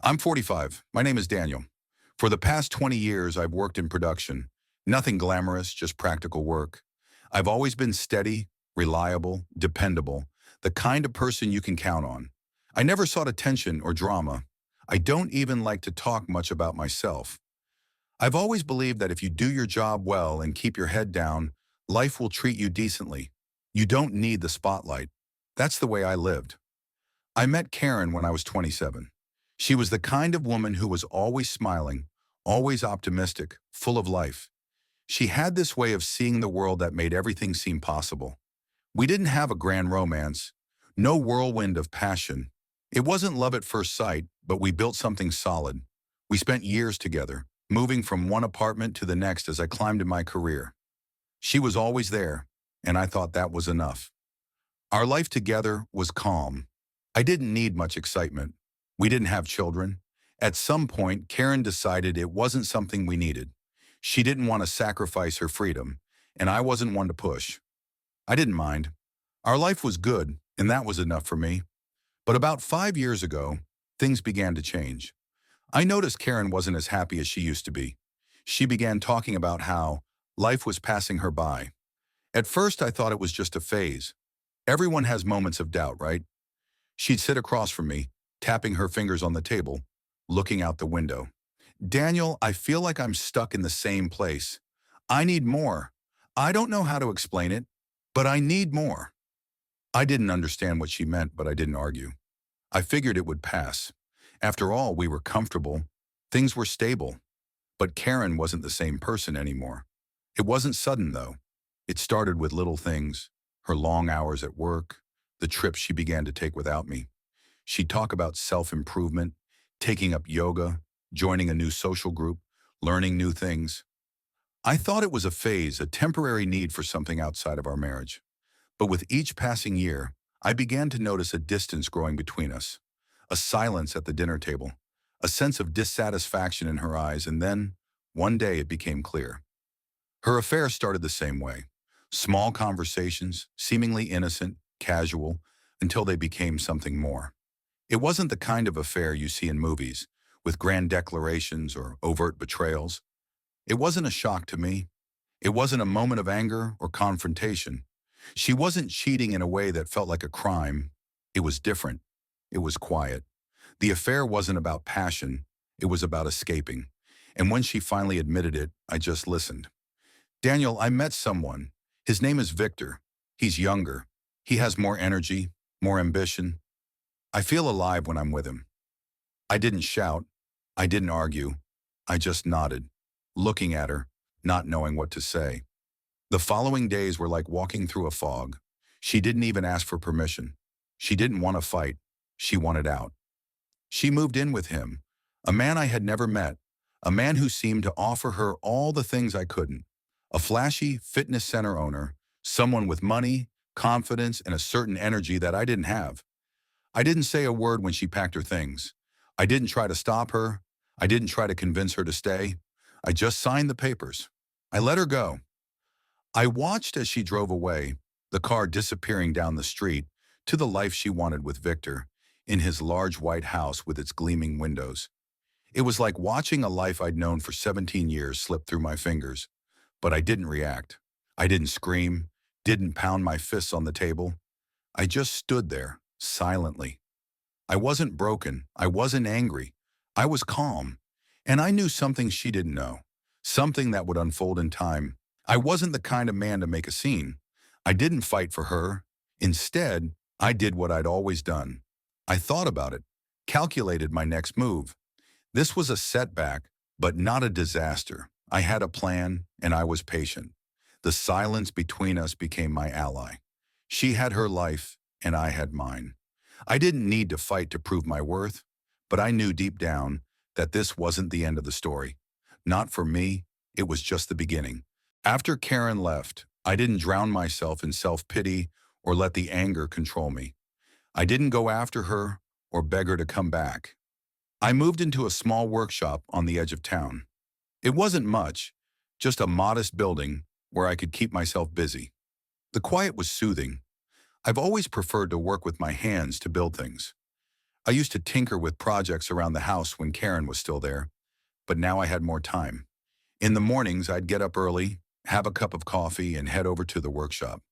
I'm 45. My name is Daniel. For the past 20 years, I've worked in production. Nothing glamorous, just practical work. I've always been steady, reliable, dependable, the kind of person you can count on. I never sought attention or drama. I don't even like to talk much about myself. I've always believed that if you do your job well and keep your head down, life will treat you decently. You don't need the spotlight. That's the way I lived. I met Karen when I was 27. She was the kind of woman who was always smiling, always optimistic, full of life. She had this way of seeing the world that made everything seem possible. We didn't have a grand romance, no whirlwind of passion. It wasn't love at first sight, but we built something solid. We spent years together, moving from one apartment to the next as I climbed in my career. She was always there, and I thought that was enough. Our life together was calm. I didn't need much excitement. We didn't have children. At some point, Karen decided it wasn't something we needed. She didn't want to sacrifice her freedom, and I wasn't one to push. I didn't mind. Our life was good, and that was enough for me. But about 5 years ago, things began to change. I noticed Karen wasn't as happy as she used to be. She began talking about how life was passing her by. At first, I thought it was just a phase. Everyone has moments of doubt, right? She'd sit across from me, tapping her fingers on the table, looking out the window. Daniel, I feel like I'm stuck in the same place. I need more. I don't know how to explain it, but I need more. I didn't understand what she meant, but I didn't argue. I figured it would pass. After all, we were comfortable. Things were stable. But Karen wasn't the same person anymore. It wasn't sudden, though. It started with little things, her long hours at work, the trips she began to take without me. She'd talk about self-improvement, taking up yoga, joining a new social group, learning new things. I thought it was a phase, a temporary need for something outside of our marriage. But with each passing year, I began to notice a distance growing between us, a silence at the dinner table, a sense of dissatisfaction in her eyes, and then, one day it became clear. Her affair started the same way. Small conversations, seemingly innocent, casual, until they became something more. It wasn't the kind of affair you see in movies, with grand declarations or overt betrayals. It wasn't a shock to me. It wasn't a moment of anger or confrontation. She wasn't cheating in a way that felt like a crime. It was different. It was quiet. The affair wasn't about passion. It was about escaping. And when she finally admitted it, I just listened. Daniel, I met someone. His name is Victor. He's younger. He has more energy, more ambition. I feel alive when I'm with him. I didn't shout. I didn't argue. I just nodded, looking at her, not knowing what to say. The following days were like walking through a fog. She didn't even ask for permission. She didn't want to fight. She wanted out. She moved in with him, a man I had never met, a man who seemed to offer her all the things I couldn't. A flashy fitness center owner, someone with money, confidence, and a certain energy that I didn't have. I didn't say a word when she packed her things. I didn't try to stop her. I didn't try to convince her to stay. I just signed the papers. I let her go. I watched as she drove away, the car disappearing down the street to the life she wanted with Victor, in his large white house with its gleaming windows. It was like watching a life I'd known for 17 years slip through my fingers. But I didn't react. I didn't scream, didn't pound my fists on the table. I just stood there, silently. I wasn't broken. I wasn't angry. I was calm. And I knew something she didn't know, something that would unfold in time. I wasn't the kind of man to make a scene. I didn't fight for her. Instead, I did what I'd always done. I thought about it, calculated my next move. This was a setback, but not a disaster. I had a plan, and I was patient. The silence between us became my ally. She had her life, and I had mine. I didn't need to fight to prove my worth, but I knew deep down that this wasn't the end of the story. Not for me, it was just the beginning. After Karen left, I didn't drown myself in self-pity or let the anger control me. I didn't go after her or beg her to come back. I moved into a small workshop on the edge of town. It wasn't much, just a modest building where I could keep myself busy. The quiet was soothing. I've always preferred to work with my hands to build things. I used to tinker with projects around the house when Karen was still there, but now I had more time. In the mornings, I'd get up early, have a cup of coffee, and head over to the workshop.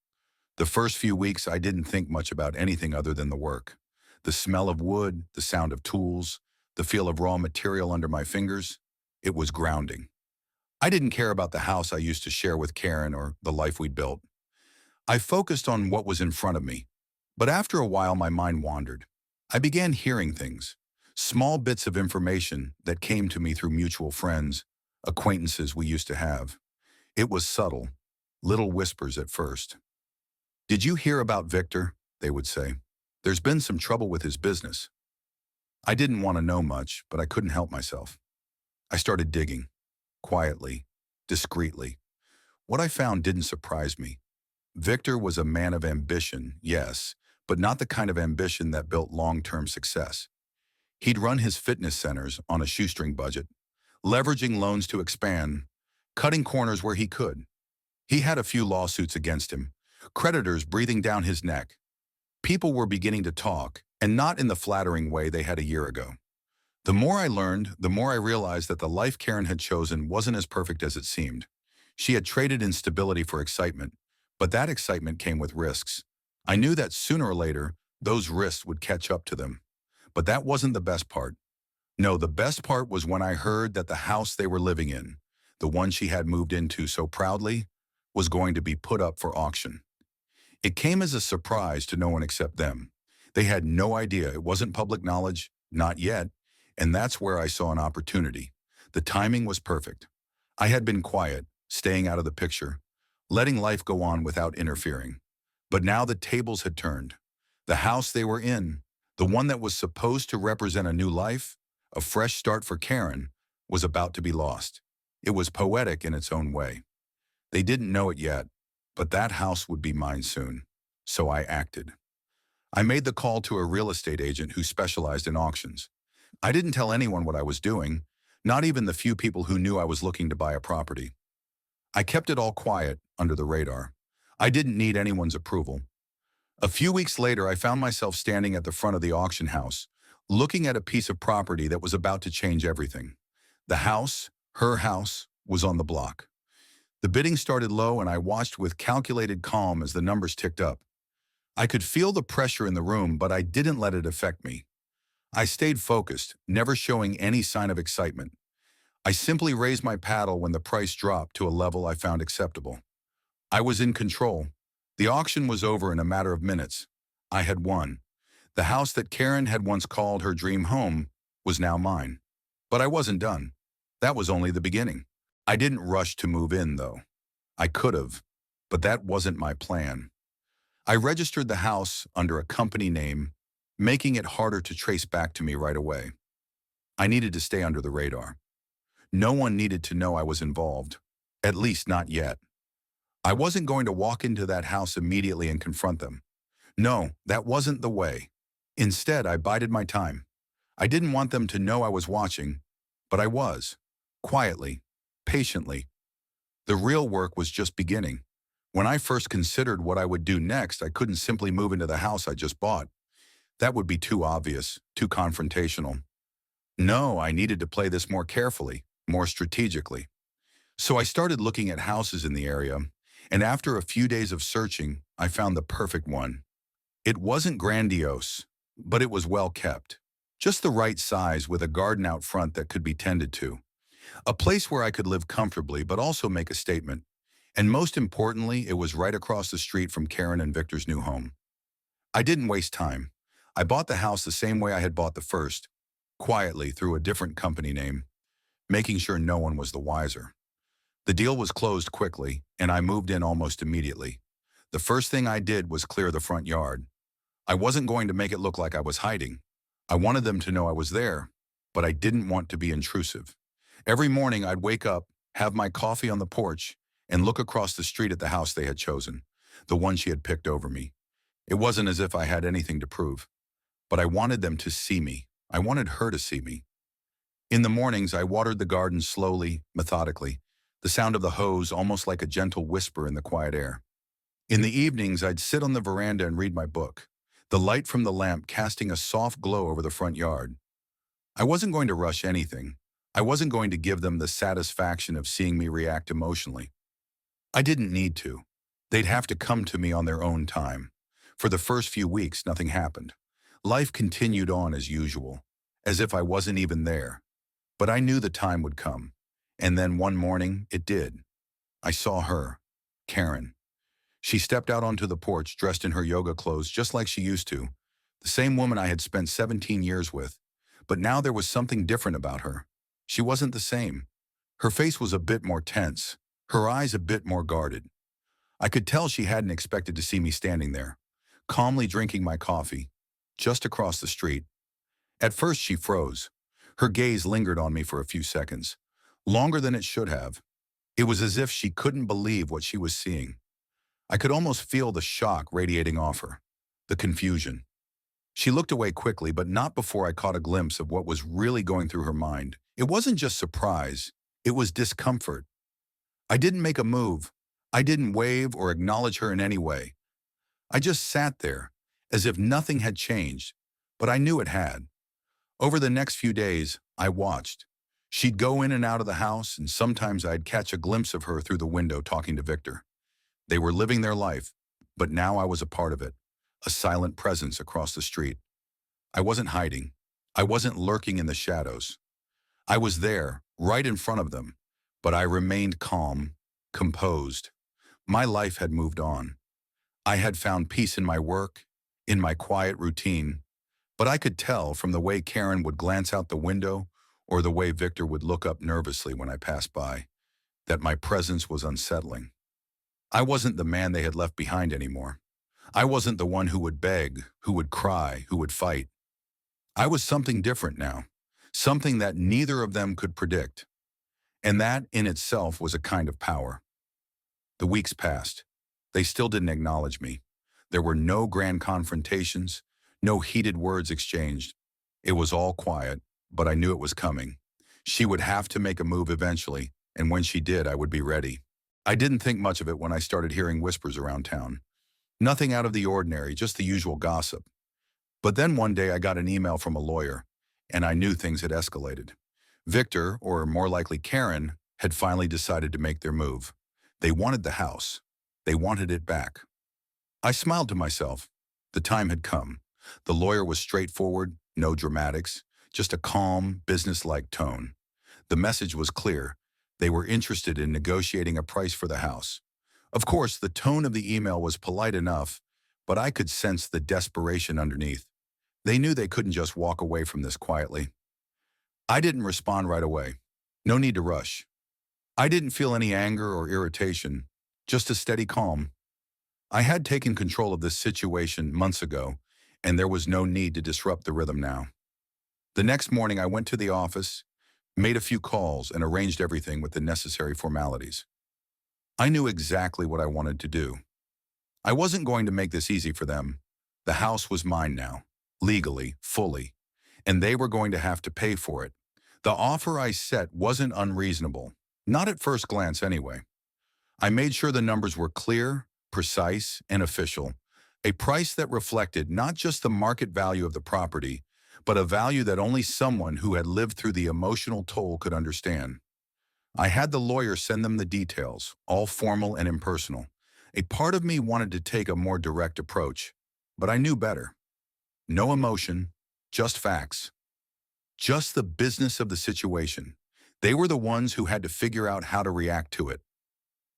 The first few weeks, I didn't think much about anything other than the work. The smell of wood, the sound of tools, the feel of raw material under my fingers, it was grounding. I didn't care about the house I used to share with Karen or the life we'd built. I focused on what was in front of me. But after a while, my mind wandered. I began hearing things, small bits of information that came to me through mutual friends, acquaintances we used to have. It was subtle, little whispers at first. "Did you hear about Victor?" they would say. "There's been some trouble with his business." I didn't want to know much, but I couldn't help myself. I started digging, quietly, discreetly. What I found didn't surprise me. Victor was a man of ambition, yes, but not the kind of ambition that built long-term success. He'd run his fitness centers on a shoestring budget, leveraging loans to expand, cutting corners where he could. He had a few lawsuits against him, creditors breathing down his neck. People were beginning to talk, and not in the flattering way they had a year ago. The more I learned, the more I realized that the life Karen had chosen wasn't as perfect as it seemed. She had traded instability for excitement, but that excitement came with risks. I knew that sooner or later, those risks would catch up to them. But that wasn't the best part. No, the best part was when I heard that the house they were living in, the one she had moved into so proudly, was going to be put up for auction. It came as a surprise to no one except them. They had no idea. It wasn't public knowledge, not yet, and that's where I saw an opportunity. The timing was perfect. I had been quiet, staying out of the picture, letting life go on without interfering. But now the tables had turned. The house they were in, the one that was supposed to represent a new life, a fresh start for Karen, was about to be lost. It was poetic in its own way. They didn't know it yet, but that house would be mine soon. So I acted. I made the call to a real estate agent who specialized in auctions. I didn't tell anyone what I was doing, not even the few people who knew I was looking to buy a property. I kept it all quiet, under the radar. I didn't need anyone's approval. A few weeks later, I found myself standing at the front of the auction house, looking at a piece of property that was about to change everything. The house, her house, was on the block. The bidding started low, and I watched with calculated calm as the numbers ticked up. I could feel the pressure in the room, but I didn't let it affect me. I stayed focused, never showing any sign of excitement. I simply raised my paddle when the price dropped to a level I found acceptable. I was in control. The auction was over in a matter of minutes. I had won. The house that Karen had once called her dream home was now mine. But I wasn't done. That was only the beginning. I didn't rush to move in, though. I could have, but that wasn't my plan. I registered the house under a company name, making it harder to trace back to me right away. I needed to stay under the radar. No one needed to know I was involved, at least not yet. I wasn't going to walk into that house immediately and confront them. No, that wasn't the way. Instead, I bided my time. I didn't want them to know I was watching, but I was, quietly, patiently. The real work was just beginning. When I first considered what I would do next, I couldn't simply move into the house I just bought. That would be too obvious, too confrontational. No, I needed to play this more carefully, more strategically. So I started looking at houses in the area, and after a few days of searching, I found the perfect one. It wasn't grandiose, but it was well kept. Just the right size with a garden out front that could be tended to. A place where I could live comfortably but also make a statement. And most importantly, it was right across the street from Karen and Victor's new home. I didn't waste time. I bought the house the same way I had bought the first, quietly through a different company name, making sure no one was the wiser. The deal was closed quickly, and I moved in almost immediately. The first thing I did was clear the front yard. I wasn't going to make it look like I was hiding. I wanted them to know I was there, but I didn't want to be intrusive. Every morning I'd wake up, have my coffee on the porch, and look across the street at the house they had chosen, the one she had picked over me. It wasn't as if I had anything to prove, but I wanted them to see me. I wanted her to see me. In the mornings, I watered the garden slowly, methodically, the sound of the hose almost like a gentle whisper in the quiet air. In the evenings, I'd sit on the veranda and read my book. the light from the lamp casting a soft glow over the front yard. I wasn't going to rush anything. I wasn't going to give them the satisfaction of seeing me react emotionally. I didn't need to. They'd have to come to me on their own time. For the first few weeks, nothing happened. Life continued on as usual, as if I wasn't even there. But I knew the time would come. And then one morning, it did. I saw her, Karen. She stepped out onto the porch dressed in her yoga clothes just like she used to, the same woman I had spent 17 years with. But now there was something different about her. She wasn't the same. Her face was a bit more tense, her eyes a bit more guarded. I could tell she hadn't expected to see me standing there, calmly drinking my coffee, just across the street. At first she froze. Her gaze lingered on me for a few seconds, longer than it should have. It was as if she couldn't believe what she was seeing. I could almost feel the shock radiating off her, the confusion. She looked away quickly, but not before I caught a glimpse of what was really going through her mind. It wasn't just surprise, it was discomfort. I didn't make a move. I didn't wave or acknowledge her in any way. I just sat there, as if nothing had changed, but I knew it had. Over the next few days, I watched. She'd go in and out of the house, and sometimes I'd catch a glimpse of her through the window talking to Victor. They were living their life, but now I was a part of it, a silent presence across the street. I wasn't hiding. I wasn't lurking in the shadows. I was there, right in front of them, but I remained calm, composed. My life had moved on. I had found peace in my work, in my quiet routine, but I could tell from the way Karen would glance out the window or the way Victor would look up nervously when I passed by, that my presence was unsettling. I wasn't the man they had left behind anymore. I wasn't the one who would beg, who would cry, who would fight. I was something different now, something that neither of them could predict. And that in itself was a kind of power. The weeks passed. They still didn't acknowledge me. There were no grand confrontations, no heated words exchanged. It was all quiet, but I knew it was coming. She would have to make a move eventually, and when she did, I would be ready. I didn't think much of it when I started hearing whispers around town. Nothing out of the ordinary, just the usual gossip. But then one day I got an email from a lawyer, and I knew things had escalated. Victor, or more likely Karen, had finally decided to make their move. They wanted the house. They wanted it back. I smiled to myself. The time had come. The lawyer was straightforward, no dramatics, just a calm, business-like tone. The message was clear. They were interested in negotiating a price for the house. Of course, the tone of the email was polite enough, but I could sense the desperation underneath. They knew they couldn't just walk away from this quietly. I didn't respond right away. No need to rush. I didn't feel any anger or irritation, just a steady calm. I had taken control of this situation months ago, and there was no need to disrupt the rhythm now. The next morning I went to the office, made a few calls, and arranged everything with the necessary formalities. I knew exactly what I wanted to do. I wasn't going to make this easy for them. The house was mine now, legally, fully, and they were going to have to pay for it. The offer I set wasn't unreasonable, not at first glance anyway. I made sure the numbers were clear, precise, and official, a price that reflected not just the market value of the property, but a value that only someone who had lived through the emotional toll could understand. I had the lawyer send them the details, all formal and impersonal. A part of me wanted to take a more direct approach, but I knew better. No emotion, just facts. Just the business of the situation. They were the ones who had to figure out how to react to it.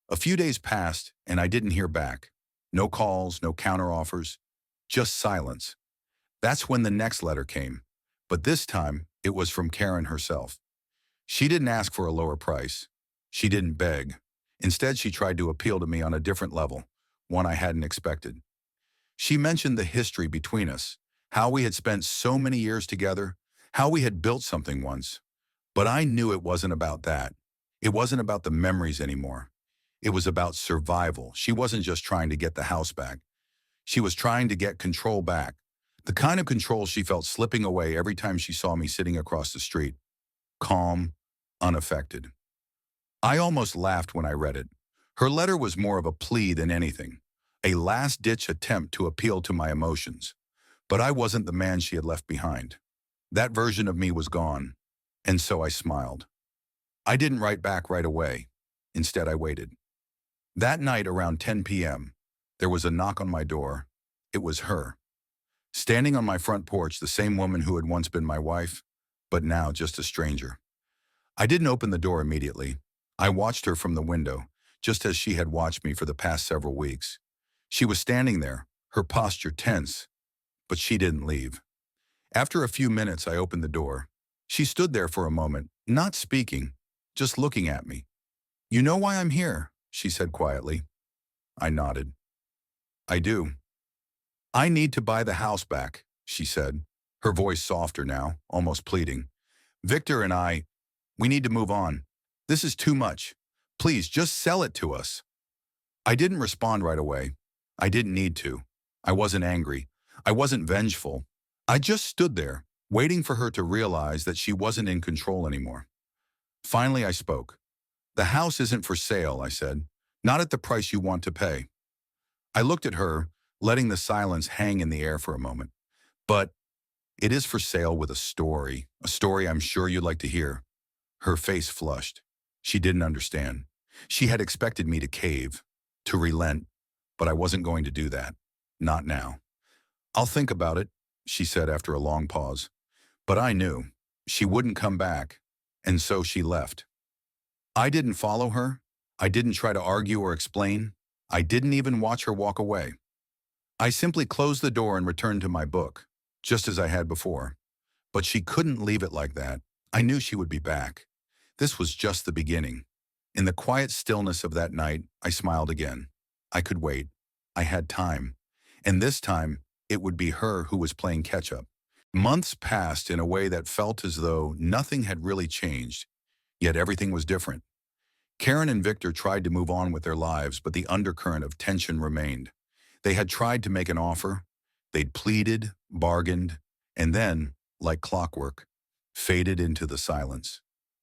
A few days passed, and I didn't hear back. No calls, no counteroffers, just silence. That's when the next letter came, but this time it was from Karen herself. She didn't ask for a lower price. She didn't beg. Instead, she tried to appeal to me on a different level, one I hadn't expected. She mentioned the history between us, how we had spent so many years together, how we had built something once. But I knew it wasn't about that. It wasn't about the memories anymore. It was about survival. She wasn't just trying to get the house back. She was trying to get control back. The kind of control she felt slipping away every time she saw me sitting across the street. Calm, unaffected. I almost laughed when I read it. Her letter was more of a plea than anything, a last-ditch attempt to appeal to my emotions. But I wasn't the man she had left behind. That version of me was gone, and so I smiled. I didn't write back right away. Instead, I waited. That night around 10 p.m., there was a knock on my door. It was her. Standing on my front porch, the same woman who had once been my wife, but now just a stranger. I didn't open the door immediately. I watched her from the window, just as she had watched me for the past several weeks. She was standing there, her posture tense, but she didn't leave. After a few minutes, I opened the door. She stood there for a moment, not speaking, just looking at me. "You know why I'm here?" she said quietly. I nodded. "I do." "I need to buy the house back," she said, her voice softer now, almost pleading. "Victor and we need to move on. This is too much. Please, just sell it to us." I didn't respond right away. I didn't need to. I wasn't angry. I wasn't vengeful. I just stood there, waiting for her to realize that she wasn't in control anymore. Finally, I spoke. "The house isn't for sale," I said. "Not at the price you want to pay." I looked at her, letting the silence hang in the air for a moment. "But it is for sale with a story I'm sure you'd like to hear." Her face flushed. She didn't understand. She had expected me to cave, to relent, but I wasn't going to do that. Not now. "I'll think about it," she said after a long pause. But I knew she wouldn't come back, and so she left. I didn't follow her. I didn't try to argue or explain. I didn't even watch her walk away. I simply closed the door and returned to my book, just as I had before. But she couldn't leave it like that. I knew she would be back. This was just the beginning. In the quiet stillness of that night, I smiled again. I could wait. I had time. And this time, it would be her who was playing catch-up. Months passed in a way that felt as though nothing had really changed, yet everything was different. Karen and Victor tried to move on with their lives, but the undercurrent of tension remained. They had tried to make an offer. They'd pleaded, bargained, and then, like clockwork, faded into the silence.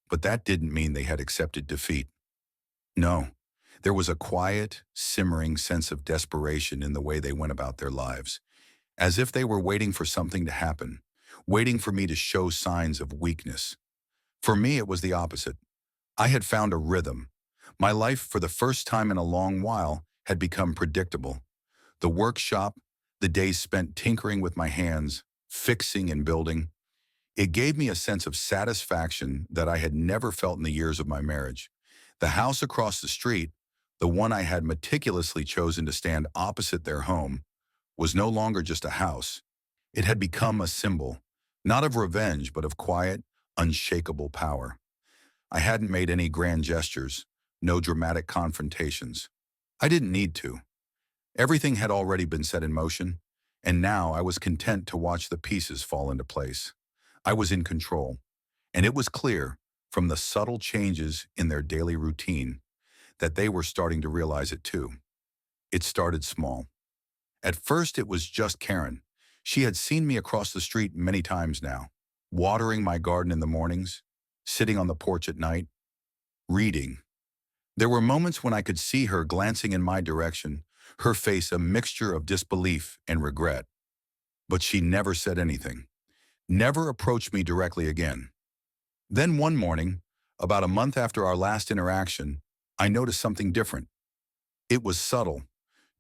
But that didn't mean they had accepted defeat. No, there was a quiet, simmering sense of desperation in the way they went about their lives, as if they were waiting for something to happen, waiting for me to show signs of weakness. For me, it was the opposite. I had found a rhythm. My life, for the first time in a long while, had become predictable. The workshop, the days spent tinkering with my hands, fixing and building, it gave me a sense of satisfaction that I had never felt in the years of my marriage. The house across the street, the one I had meticulously chosen to stand opposite their home, was no longer just a house. It had become a symbol, not of revenge, but of quiet, unshakable power. I hadn't made any grand gestures, no dramatic confrontations. I didn't need to. Everything had already been set in motion, and now I was content to watch the pieces fall into place. I was in control, and it was clear, from the subtle changes in their daily routine, that they were starting to realize it too. It started small. At first, it was just Karen. She had seen me across the street many times now, watering my garden in the mornings, sitting on the porch at night, reading. There were moments when I could see her glancing in my direction, her face a mixture of disbelief and regret. But she never said anything, never approached me directly again. Then one morning, about a month after our last interaction, I noticed something different. It was subtle,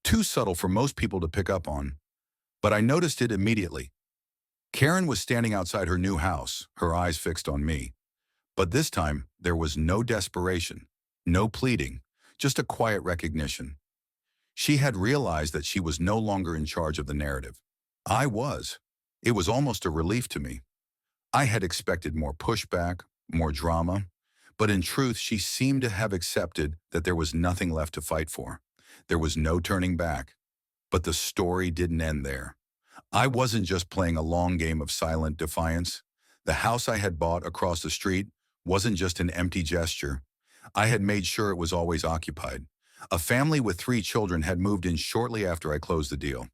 too subtle for most people to pick up on, but I noticed it immediately. Karen was standing outside her new house, her eyes fixed on me. But this time, there was no desperation, no pleading, just a quiet recognition. She had realized that she was no longer in charge of the narrative. I was. It was almost a relief to me. I had expected more pushback, more drama, but in truth, she seemed to have accepted that there was nothing left to fight for. There was no turning back. But the story didn't end there. I wasn't just playing a long game of silent defiance. The house I had bought across the street wasn't just an empty gesture. I had made sure it was always occupied. A family with 3 children had moved in shortly after I closed the deal.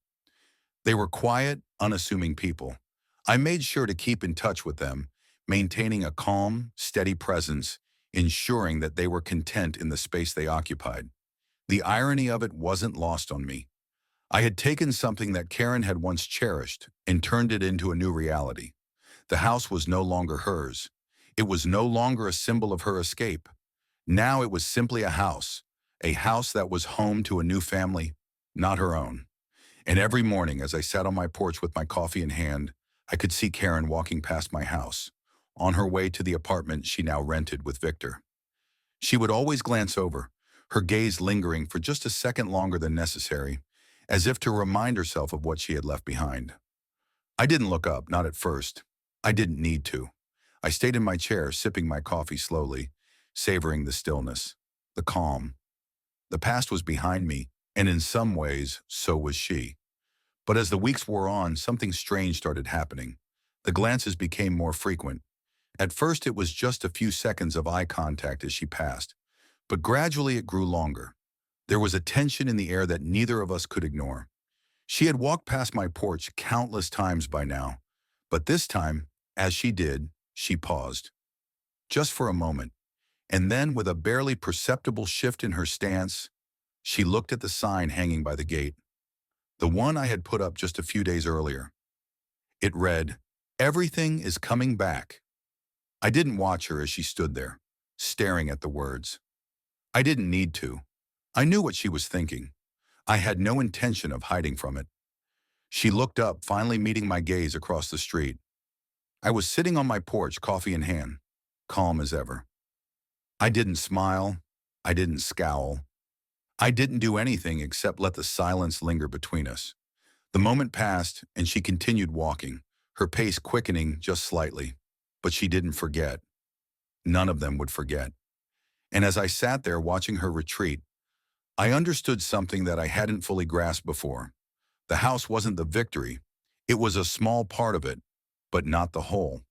They were quiet, unassuming people. I made sure to keep in touch with them, maintaining a calm, steady presence, ensuring that they were content in the space they occupied. The irony of it wasn't lost on me. I had taken something that Karen had once cherished and turned it into a new reality. The house was no longer hers. It was no longer a symbol of her escape. Now it was simply a house that was home to a new family, not her own. And every morning as I sat on my porch with my coffee in hand, I could see Karen walking past my house, on her way to the apartment she now rented with Victor. She would always glance over, her gaze lingering for just a second longer than necessary, as if to remind herself of what she had left behind. I didn't look up, not at first. I didn't need to. I stayed in my chair, sipping my coffee slowly, savoring the stillness, the calm. The past was behind me, and in some ways, so was she. But as the weeks wore on, something strange started happening. The glances became more frequent. At first, it was just a few seconds of eye contact as she passed, but gradually it grew longer. There was a tension in the air that neither of us could ignore. She had walked past my porch countless times by now, but this time, as she did, she paused. Just for a moment, and then with a barely perceptible shift in her stance, she looked at the sign hanging by the gate, the one I had put up just a few days earlier. It read, "Everything is coming back." I didn't watch her as she stood there, staring at the words. I didn't need to. I knew what she was thinking. I had no intention of hiding from it. She looked up, finally meeting my gaze across the street. I was sitting on my porch, coffee in hand, calm as ever. I didn't smile. I didn't scowl. I didn't do anything except let the silence linger between us. The moment passed, and she continued walking, her pace quickening just slightly. But she didn't forget. None of them would forget. And as I sat there watching her retreat, I understood something that I hadn't fully grasped before. The house wasn't the victory. It was a small part of it, but not the whole.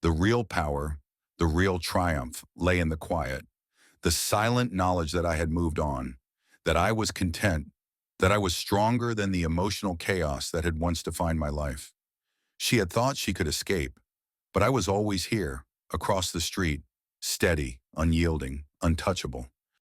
The real power, the real triumph lay in the quiet, the silent knowledge that I had moved on, that I was content, that I was stronger than the emotional chaos that had once defined my life. She had thought she could escape, but I was always here, across the street, steady, unyielding, untouchable.